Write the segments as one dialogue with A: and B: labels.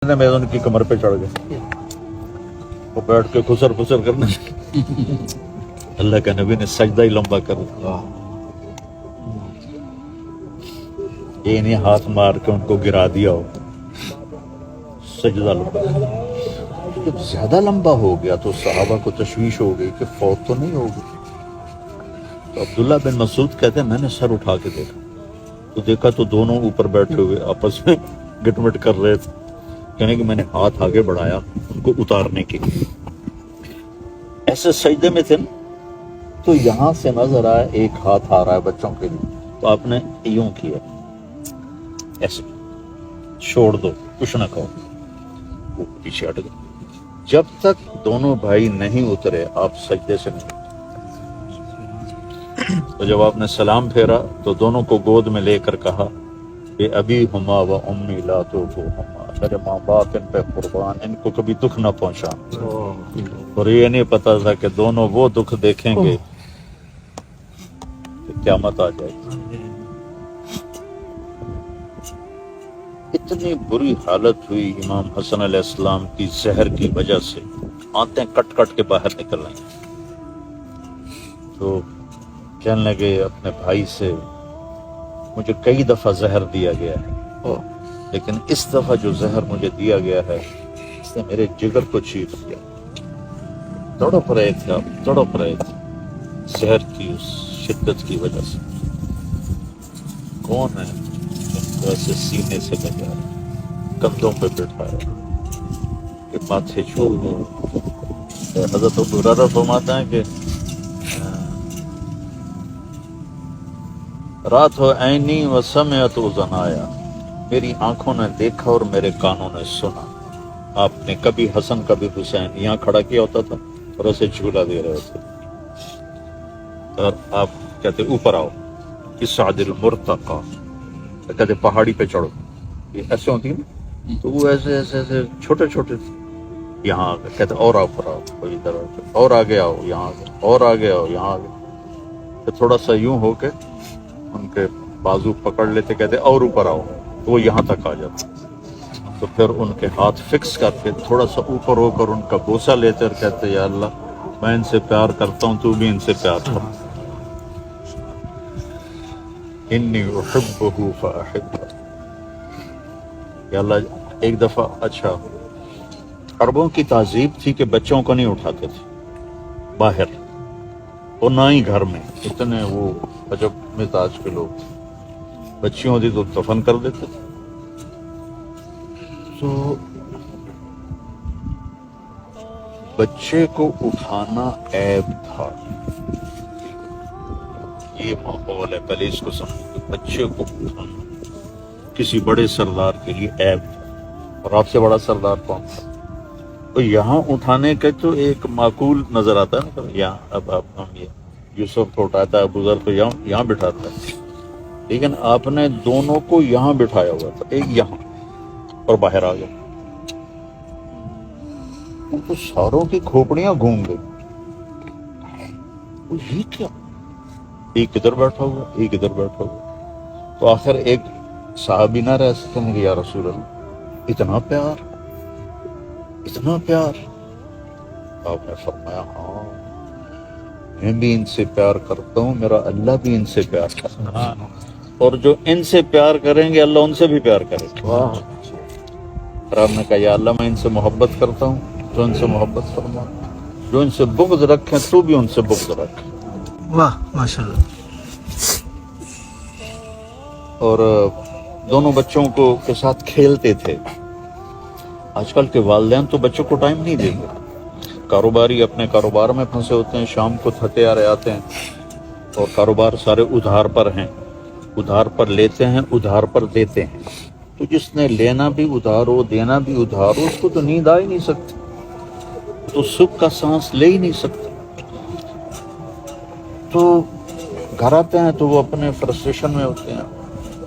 A: میں ان کی کمر پہ چڑھ گئے، وہ بیٹھ کے خسر پسر کرنے اللہ کے نبی نے سجدہ ہی لمبا کر دیا، یہ نہیں ہاتھ مار کے ان کو گرا دیا ہو، سجدہ لمبا۔ جب زیادہ لمبا ہو گیا تو صحابہ کو تشویش ہو گئی کہ فوت تو نہیں ہوگی۔ تو عبداللہ بن مسعود کہتے ہیں میں نے سر اٹھا کے دیکھا تو دیکھا تو دونوں اوپر بیٹھے ہوئے آپس میں گٹ مٹ کر رہے تھے، کہنے کہ میں نے ہاتھ آگے بڑھایا ان کو اتارنے کے لیے، ایسے سجدے میں تھے نا، تو یہاں سے نظر آیا ایک ہاتھ آ رہا ہے بچوں کے لیے، تو آپ نے یوں کیا ایسے، چھوڑ دو کچھ نہ کہو، وہ پیچھے ہٹ گئے۔ جب تک دونوں بھائی نہیں اترے آپ سجدے سے نہیں، تو جب آپ نے سلام پھیرا تو دونوں کو گود میں لے کر کہا کہ ابھی ہما و امی لا تو ہما، میرے ماں باپ ان پہ قربان، ان کو کبھی دکھ نہ پہنچا۔ اور یہ نہیں پتا تھا کہ دونوں وہ دکھ دیکھیں گے کہ قیامت آ جائے گی۔ اتنی بری حالت ہوئی امام حسن علیہ السلام کی زہر کی وجہ سے، آنتیں کٹ کٹ کے باہر نکل آئیں، تو کہنے لگے اپنے بھائی سے مجھے کئی دفعہ زہر دیا گیا ہے، لیکن اس دفعہ جو زہر مجھے دیا گیا ہے اس نے میرے جگر کو چیر دیا، تڑپ رہے تھے زہر کی اس شدت کی وجہ سے۔ کون ہے ویسے سینے سے لگا کندھوں پہ بٹھایا کہ ماتھے چھو گئے۔ حضرت ابو ہریرہ فرماتا ہے کہ رات ہو عینی و سمعت اذنایا، میری آنکھوں نے دیکھا اور میرے کانوں نے سنا۔ آپ نے کبھی حسن کبھی حسین یہاں کھڑا کیا ہوتا تھا اور اسے جھولا دے رہے تھے، اور آپ کہتے اوپر آؤ، اصعد المرتقی، کہتے پہاڑی پہ چڑھو، یہ ایسے ہوتی ہے نا، تو وہ ایسے ایسے ایسے چھوٹے چھوٹے یہاں آ گئے، کہتے اور آؤ، پر آؤ، کوئی ادھر آؤ، اور آگے آؤ، یہاں آگے، اور آگے آؤ، یہاں آگے، پھر تھوڑا سا یوں ہو کے ان کے بازو پکڑ لیتے، کہتے اور اوپر آؤ، تو وہ یہاں تک آ جاتے، تو پھر ان کے ہاتھ فکس کر کے تھوڑا سا اوپر ہو کر ان کا بوسہ لیتے اور کہتے یا اللہ میں ان سے پیار کرتا ہوں، تو بھی ان سے پیار کر، انی احبہ فاحبہ۔ یا اللہ ایک دفعہ، اچھا عربوں کی تہذیب تھی کہ بچوں کو نہیں اٹھاتے تھے باہر، اور نہ ہی گھر میں، اتنے وہ عجب مزاج کے لوگ تھے، بچی ہوتی تو دفن کر دیتے تھے۔ تو بچے کو اٹھانا عیب تھا، یہ ماحول ہے، پہلے اس کو سمجھو، بچے کو اٹھانا کسی بڑے سردار کے لیے عیب تھا، اور آپ سے بڑا سردار کون تھا؟ تو یہاں اٹھانے کا تو ایک معقول نظر آتا ہے نا، یہاں اب آپ ہم یہ یوسف کو اٹھاتا ہے، ابو ذر کو یہاں بٹھاتا ہے، لیکن آپ نے دونوں کو یہاں بٹھایا ہوا تھا، ایک یہاں اور باہر آ گئے، ان کو ساروں کی کھوپڑیاں گھوم گئی، یہ کیا، ایک ادھر بیٹھا ہوا، ایک ادھر بیٹھا ہوا، تو آخر ایک صحابی نہ رہ سکتے ہیں کہ یا رسول اللہ اتنا پیار، اتنا پیار؟ آپ نے فرمایا ہاں میں بھی ان سے پیار کرتا ہوں، میرا اللہ بھی ان سے پیار کرتا ہے، اور جو ان سے پیار کریں گے اللہ ان سے بھی پیار کرے گا۔ اور آپ نے کہا یا اللہ میں ان سے محبت کرتا ہوں تو ان سے محبت فرما، جو ان سے بغض رکھیں تو بھی ان سے بغض رکھیں۔
B: واہ ماشاءاللہ۔
A: اور دونوں بچوں کو کے ساتھ کھیلتے تھے۔ آج کل کے والدین تو بچوں کو ٹائم نہیں دیتے، کاروباری اپنے کاروبار میں پھنسے ہوتے ہیں، شام کو تھکے آ رہے آتے ہیں، اور کاروبار سارے ادھار پر ہیں، ادھار پر لیتے ہیں، ادھار پر دیتے ہیں، تو جس نے لینا بھی ادھار ہو دینا بھی ادھار ہو اس کو تو نیند آ ہی نہیں سکتی، تو سکھ کا سانس لے ہی نہیں سکتا۔ تو گھر آتے ہیں تو وہ اپنے فرسٹریشن میں ہوتے ہیں،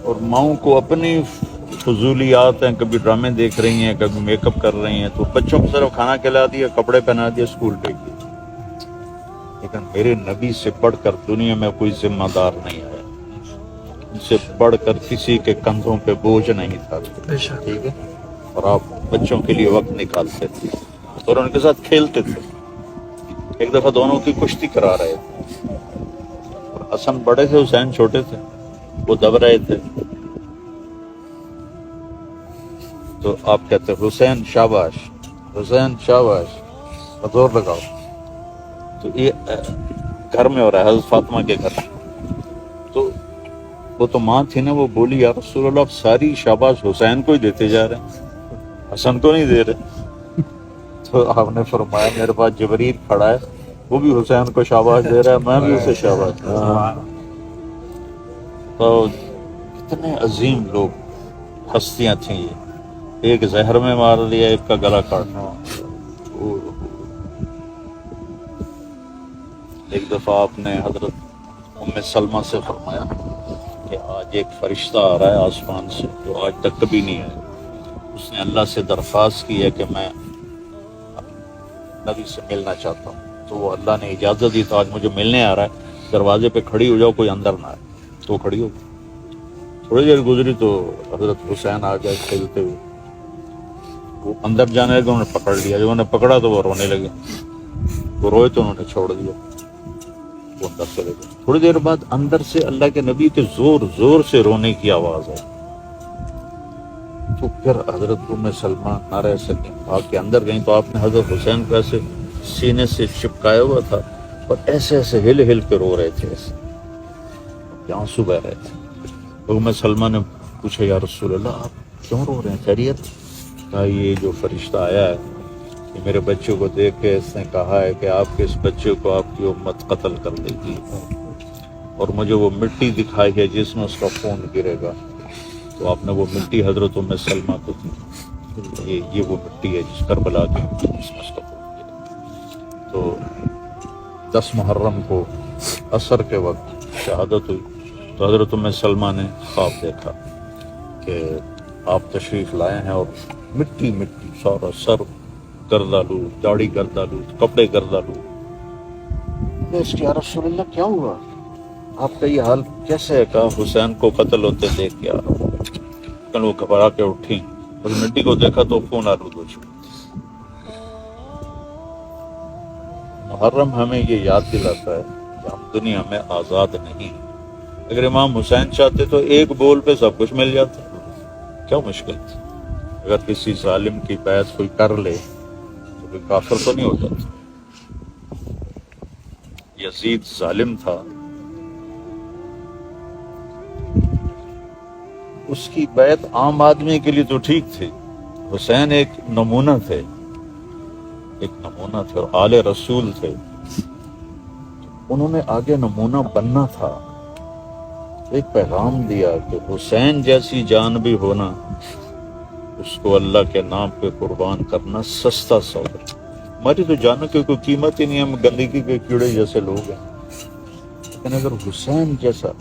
A: اور ماؤں کو اپنی فضولیات ہیں، کبھی ڈرامے دیکھ رہی ہیں، کبھی میک اپ کر رہی ہیں، تو بچوں کو صرف کھانا کھلا دیا، کپڑے پہنا دیا، اسکول بھیج دیا، لیکن میرے نبی سے بڑھ کر دنیا میں کوئی ذمہ دار نہیں ہے، ان سے بڑھ کر کسی کے کندھوں پہ بوجھ نہیں تھا، ٹھیک ہے؟ اور آپ بچوں کے لیے وقت نکالتے تھے اور ان کے ساتھ کھیلتے تھے. ایک دفعہ دونوں کی کشتی کرا رہے تھے. حسن بڑے تھے، حسین چھوٹے تھے، وہ دب رہے تھے. تو آپ کہتے حسین شاباش، حسین شاباش، زور لگاؤ. تو یہ گھر میں ہو رہا ہے، حضرت فاطمہ کے گھر. تو وہ تو ماں تھی نا، وہ بولی یا رسول اللہ آپ ساری شاباش حسین کو ہی دیتے جا رہے ہیں، حسن کو نہیں دے رہے. تو آپ نے فرمایا میرے پاس جبریل کھڑا ہے، وہ بھی حسین کو شاباش دے رہا ہے، میں بھی اسے شاباش دے رہا ہوں. تو کتنے عظیم لوگ، ہستیاں تھیں یہ. ایک زہر میں مار لیا، ایک کا گلا کاٹنا. ایک دفعہ آپ نے حضرت ام سلمہ سے فرمایا کہ آج ایک فرشتہ آ رہا ہے آسمان سے جو آج تک کبھی نہیں آیا. اس نے اللہ سے درخواست کی ہے کہ میں نبی سے ملنا چاہتا ہوں. تو وہ اللہ نے اجازت دی، تو آج مجھے ملنے آ رہا ہے، دروازے پہ کھڑی ہو جاؤ، کوئی اندر نہ آئے. تو وہ کھڑی ہو گئی. تھوڑی دیر گزری تو حضرت حسین آ گئے کھیلتے ہوئے. وہ اندر جانے لگے، انہوں نے پکڑ لیا. جب انہوں نے پکڑا تو وہ رونے لگے. وہ روئے تو انہوں نے چھوڑ دیا، وہ اندر چلے گئے. تھوڑی دیر بعد اندر سے اللہ کے نبی کے زور زور سے رونے کی آواز آئی. تو پھر حضرت ام سلمہ نعرہ سکین آپ کے اندر گئیں تو آپ نے حضرت حسین کو ایسے سینے سے چپکایا ہوا تھا اور ایسے ایسے ہل ہل کے رو رہے تھے، ایسے آنسو بہ رہے تھے. تو ام سلمہ نے پوچھا یا رسول اللہ آپ کیوں رو رہے ہیں، خیریت؟ کہا یہ جو فرشتہ آیا ہے کہ میرے بچے کو دیکھ کے اس نے کہا ہے کہ آپ کے اس بچے کو آپ کی امت قتل کر دے گی، اور مجھے وہ مٹی دکھائی ہے جس میں اس کا خون گرے گا. تو آپ نے وہ مٹی حضرت ام سلمہ کو دی، یہ وہ مٹی ہے جس کربلا کی مٹی جس میں اس کا خون گرے. تو 10 محرم کو عصر کے وقت شہادت ہوئی. تو حضرت ام سلمہ نے خواب دیکھا کہ آپ تشریف لائے ہیں اور مٹی مٹی، سارا سر گردالو، داڑھی گردالو، کپڑے گردالو. یا رسول اللہ کیا ہوا، آپ کا یہ حال کیسے ہے؟ کہا حسین کو قتل ہوتے دیکھ کے آ رہا ہوں. کل وہ گھبرا کے اٹھی اور مٹی کو دیکھا تو خون آلود ہو چکا. محرم ہمیں یہ یاد دلاتا ہے کہ ہم دنیا میں آزاد نہیں. اگر امام حسین چاہتے تو ایک بول پہ سب کچھ مل جاتا، کیا مشکل تھی؟ اگر کسی ظالم کی بیعت کوئی کر لے تو کوئی کافر تو نہیں ہو جاتا. یزید ظالم تھا، اس کی بیعت عام آدمی کے لیے تو ٹھیک تھی. حسین ایک نمونہ تھے، ایک نمونہ تھے اور آل رسول تھے. انہوں نے آگے نمونہ بننا تھا. ایک پیغام دیا کہ حسین جیسی جان بھی ہونا، اس کو اللہ کے نام پہ قربان کرنا سستا سودا. ہماری تو جانوں کی کوئی قیمت ہی نہیں، ہم گندگی کے کیڑے جیسے لوگ ہیں. لیکن اگر حسین جیسا،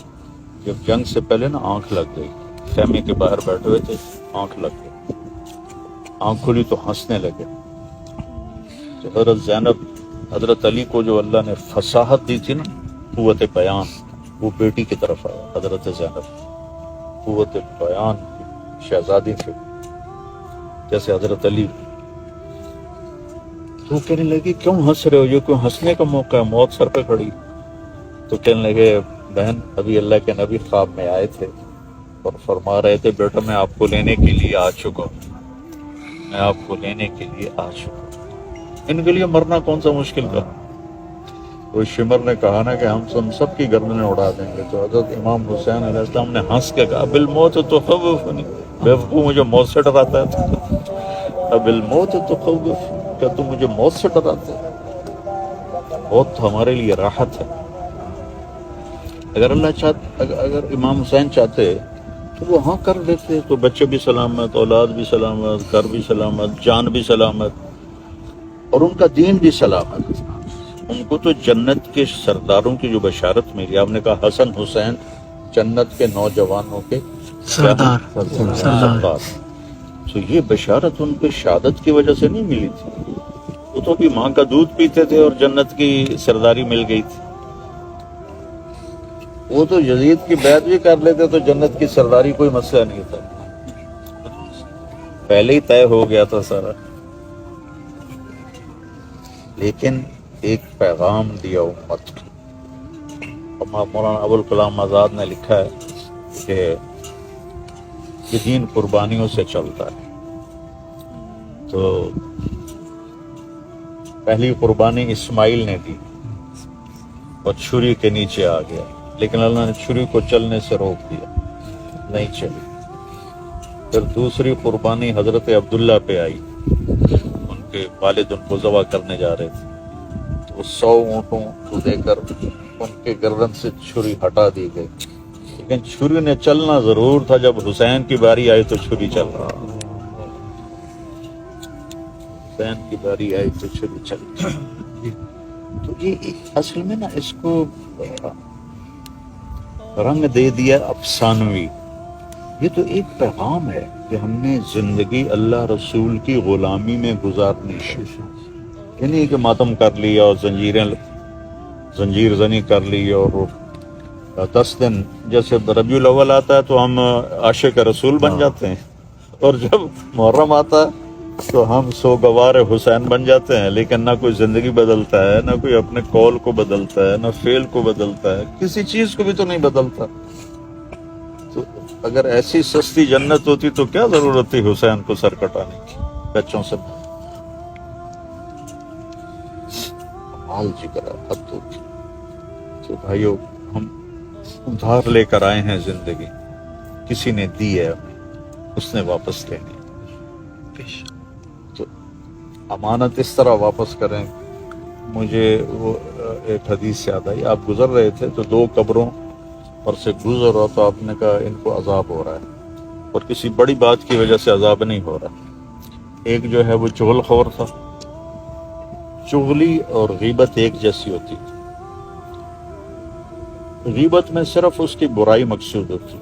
A: جب جنگ سے پہلے نا آنکھ لگ گئی، خیمے کے باہر بیٹھے ہوئے تھے، آنکھ لگ گئی، آنکھ کھلی تو ہنسنے لگے. تو حضرت زینب، حضرت علی کو جو اللہ نے فصاحت دی تھی نا، قوت بیان، وہ بیٹی کی طرف آیا. حضرت زینب قوت بیان کی شہزادی تھے جیسے حضرت علی. تو کہنے لگی کیوں ہنس رہے ہو، یہ کوئی ہنسنے کا موقع ہے، موت سر پہ کھڑی. تو کہنے لگے بہن ابھی اللہ کے نبی خواب میں آئے تھے اور فرما رہے تھے بیٹا میں آپ کو لینے کے لیے آ چکا ہوں، میں آپ کو لینے کے لیے آ چکا ہوں. ان کے لیے مرنا کون سا مشکل تھا. وہ شمر نے کہا نا کہ ہم سب کی گردنیں اڑا دیں گے. تو حضرت امام حسین علیہ السلام نے ہنس کے کہا بالموت تخوفنی، بیوقوف مجھے موت سے ڈراتا ہے. بالموت تخوف، کیا تم مجھے موت سے ڈراتے ہیں؟ موت تو ہمارے لیے راحت ہے. اگر اگر امام حسین چاہتے تو وہ ہاں کر دیتے، تو بچے بھی سلامت، اولاد بھی سلامت، گھر بھی سلامت، جان بھی سلامت اور ان کا دین بھی سلامت. ان کو تو جنت کے سرداروں کی جو بشارت ملی، آپ نے کہا حسن حسین جنت کے نوجوانوں کے سردار. تو یہ بشارت ان پہ شہادت کی وجہ سے نہیں ملی تھی، وہ تو بھی ماں کا دودھ پیتے تھے اور جنت کی سرداری مل گئی تھی. وہ تو یزید کی بیعت بھی کر لیتے تو جنت کی سرداری کوئی مسئلہ نہیں تھا. پہلے ہی طے ہو گیا تھا سارا، لیکن ایک پیغام دیا امت کو۔ مولانا ابوالکلام آزاد نے لکھا ہے کہ یہ دین قربانیوں سے چلتا ہے۔ تو پہلی قربانی اسماعیل نے دی اور چھری کے نیچے آ گیا، لیکن اللہ نے چھری کو چلنے سے روک دیا، نہیں چلی۔ پھر دوسری قربانی حضرت عبداللہ پہ آئی، ان کے والد ان کو ذبح کرنے جا رہے تھے، تو 100 اونٹوں کو دے کر ان کے گردن سے چھری ہٹا دی گئی، لیکن چھری نے چلنا ضرور تھا۔ جب حسین کی باری آئی تو چھری چل رہا، حسین کی باری آئی تو چھری چل رہی۔ تو یہ اصل میں نا اس کو رنگ دے دیا افسانوی۔ یہ تو ایک پیغام ہے کہ ہم نے زندگی اللہ رسول کی غلامی میں گزارنی ہے، یہ نہیں کہ ماتم کر لیا اور زنجیر زنی کر لی اور 10 دن جیسے ربیع الاول آتا ہے تو ہم عاشق رسول بن جاتے ہیں، اور جب محرم آتا ہے تو ہم سوگوار حسین بن جاتے ہیں، لیکن نہ کوئی زندگی بدلتا ہے، نہ کوئی اپنے قول کو بدلتا ہے، نہ فعل کو بدلتا ہے، کسی چیز کو بھی تو نہیں بدلتا۔ تو اگر ایسی سستی جنت ہوتی تو کیا ضرورت تھی حسین کو سر کٹانے کی بچوں سے؟ مال جگر حد ہوتی۔ تو بھائیو، ہم ادھار لے کر آئے ہیں زندگی، کسی نے دی ہے ہمیں، اس نے واپس لینی۔ تو امانت اس طرح واپس کریں۔ مجھے وہ ایک حدیث یاد آئی، آپ گزر رہے تھے تو 2 قبروں پر سے گزر رہا تو آپ نے کہا ان کو عذاب ہو رہا ہے، اور کسی بڑی بات کی وجہ سے عذاب نہیں ہو رہا۔ ایک جو ہے وہ چغل خور تھا، چغلی اور غیبت ایک جیسی ہوتی تھی۔ غیبت میں صرف اس کی برائی مقصود ہوتی،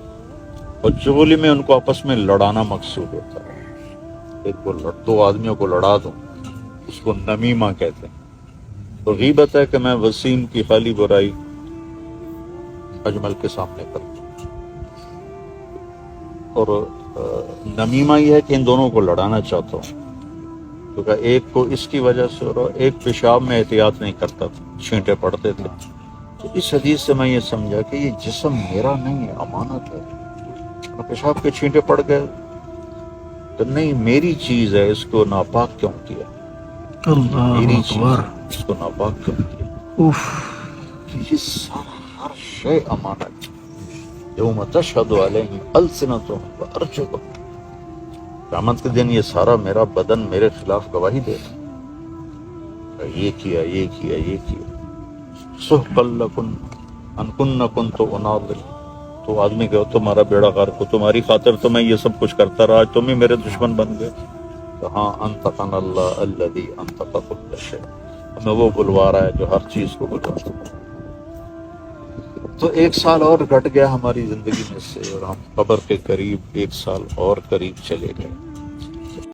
A: اور چغلی میں ان کو آپس میں لڑانا مقصود ہوتا ہے۔ ایک کو 2 آدمیوں کو لڑا دوں، اس کو نمیمہ کہتے ہیں۔ تو غیبت ہے کہ میں وسیم کی خالی برائی اجمل کے سامنے کر دوں، اور نمیمہ یہ ہے کہ ان دونوں کو لڑانا چاہتا ہوں، کیونکہ ایک کو اس کی وجہ سے، اور ایک پیشاب میں احتیاط نہیں کرتا تھا، چھینٹے پڑتے تھے۔ تو اس حدیث سے میں یہ سمجھا کہ یہ جسم میرا نہیں ہے، امانت ہے۔ پیشاب کے چھینٹے پڑ گئے تو نہیں، میری چیز ہے، اس کو ناپاک کیوں کیا؟ میری چیز ہے، اس کو ناپاک کیوں کیا؟ یہ سارا ہر شے امانت۔ یوم تشہد علیہم السنتہم وارجلہم، قیامت کے دن یہ سارا میرا بدن میرے خلاف گواہی دے گا، یہ کیا، یہ کیا، یہ کیا۔ سحقا لکم ان کن کنت اناظر، تو آدمی کہ تمہارا بیڑا غرق ہو، تمہاری خاطر تو میں یہ سب کچھ کرتا رہا، تم ہی میرے دشمن بن گئے۔ کہاں انطقنا اللہ الذی انطق کل شیء، ہمیں وہ بلوا رہا ہے جو ہر چیز کو بلواتا ہے۔ تو 1 سال اور گھٹ گیا ہماری زندگی میں سے، اور ہم قبر کے قریب 1 سال اور قریب چلے گئے۔